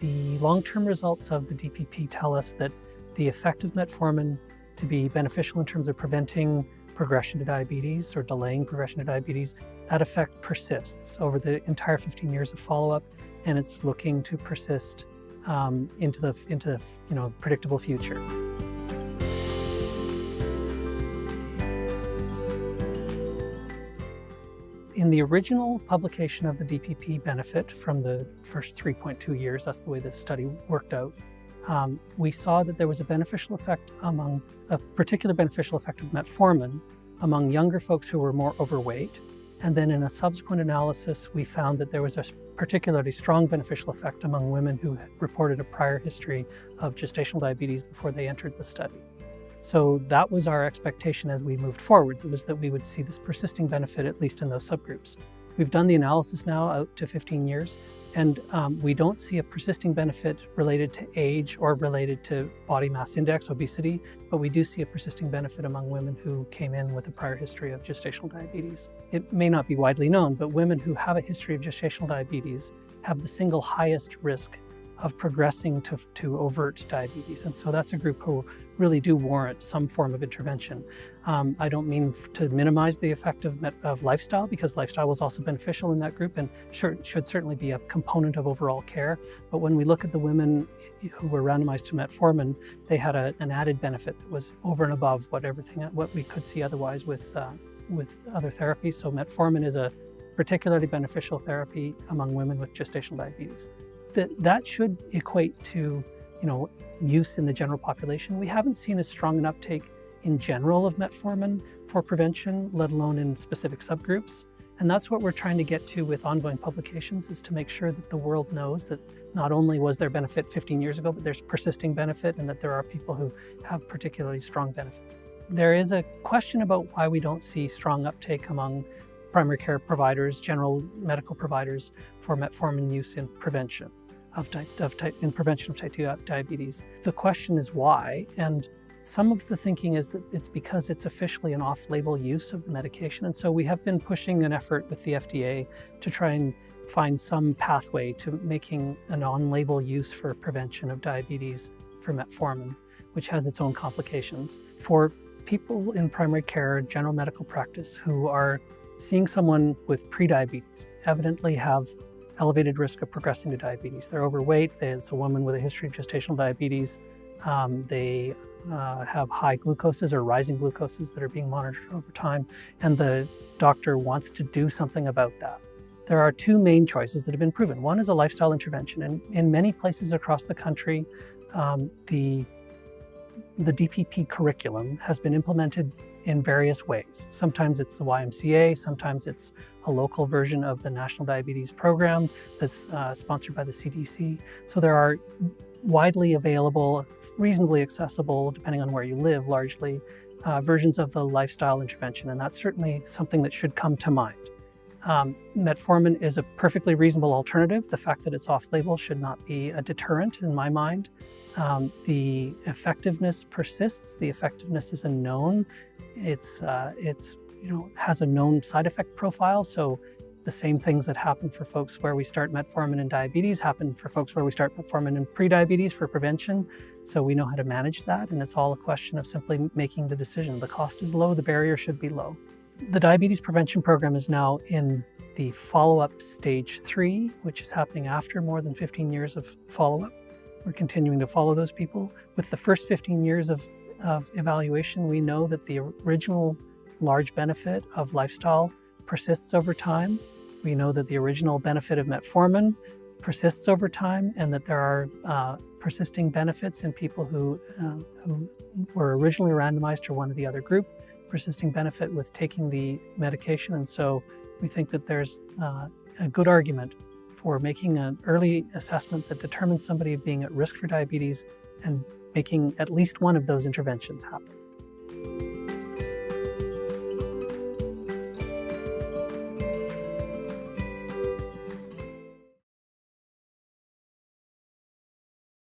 The long-term results of the DPP tell us that the effect of metformin to be beneficial in terms of preventing progression to diabetes or delaying progression to diabetes, that effect persists over the entire 15 years of follow-up, and it's looking to persist into the predictable future. In the original publication of the DPP benefit from the first 3.2 years, that's the way this study worked out, we saw that there was a particular beneficial effect of metformin among younger folks who were more overweight. And then in a subsequent analysis, we found that there was a particularly strong beneficial effect among women who had reported a prior history of gestational diabetes before they entered the study. So that was our expectation as we moved forward, was that we would see this persisting benefit, at least in those subgroups. We've done the analysis now out to 15 years, and we don't see a persisting benefit related to age or related to body mass index, obesity, but we do see a persisting benefit among women who came in with a prior history of gestational diabetes. It may not be widely known, but women who have a history of gestational diabetes have the single highest risk of progressing to overt diabetes. And so that's a group who really do warrant some form of intervention. I don't mean to minimize the effect of lifestyle, because lifestyle was also beneficial in that group and should certainly be a component of overall care. But when we look at the women who were randomized to metformin, they had an added benefit that was over and above what we could see otherwise with other therapies. So metformin is a particularly beneficial therapy among women with gestational diabetes. That should equate to, use in the general population. We haven't seen a strong an uptake in general of metformin for prevention, let alone in specific subgroups. And that's what we're trying to get to with ongoing publications, is to make sure that the world knows that not only was there benefit 15 years ago, but there's persisting benefit, and that there are people who have particularly strong benefit. There is a question about why we don't see strong uptake among primary care providers, general medical providers, for metformin use in prevention of type 2 diabetes. The question is why, and some of the thinking is that it's because it's officially an off-label use of the medication. And so we have been pushing an effort with the FDA to try and find some pathway to making an on-label use for prevention of diabetes for metformin, which has its own complications. For people in primary care, general medical practice, who are seeing someone with prediabetes, evidently have elevated risk of progressing to diabetes. They're overweight, it's a woman with a history of gestational diabetes, they have high glucoses or rising glucoses that are being monitored over time, and the doctor wants to do something about that. There are two main choices that have been proven. One is a lifestyle intervention, and in many places across the country, the DPP curriculum has been implemented in various ways. Sometimes it's the YMCA, sometimes it's a local version of the National Diabetes Program that's sponsored by the CDC. So there are widely available, reasonably accessible, depending on where you live largely, versions of the lifestyle intervention, and that's certainly something that should come to mind. Metformin is a perfectly reasonable alternative. The fact that it's off-label should not be a deterrent in my mind. The effectiveness persists. The effectiveness is a known. It's has a known side effect profile. So the same things that happen for folks where we start metformin in diabetes happen for folks where we start metformin in prediabetes for prevention. So we know how to manage that, and it's all a question of simply making the decision. The cost is low, the barrier should be low. The diabetes prevention program is now in the follow-up stage 3, which is happening after more than 15 years of follow-up. We're continuing to follow those people. With the first 15 years of evaluation, we know that the original large benefit of lifestyle persists over time. We know that the original benefit of metformin persists over time, and that there are persisting benefits in people who were originally randomized to one or the other group, persisting benefit with taking the medication. And so we think that there's a good argument for making an early assessment that determines somebody being at risk for diabetes and making at least one of those interventions happen.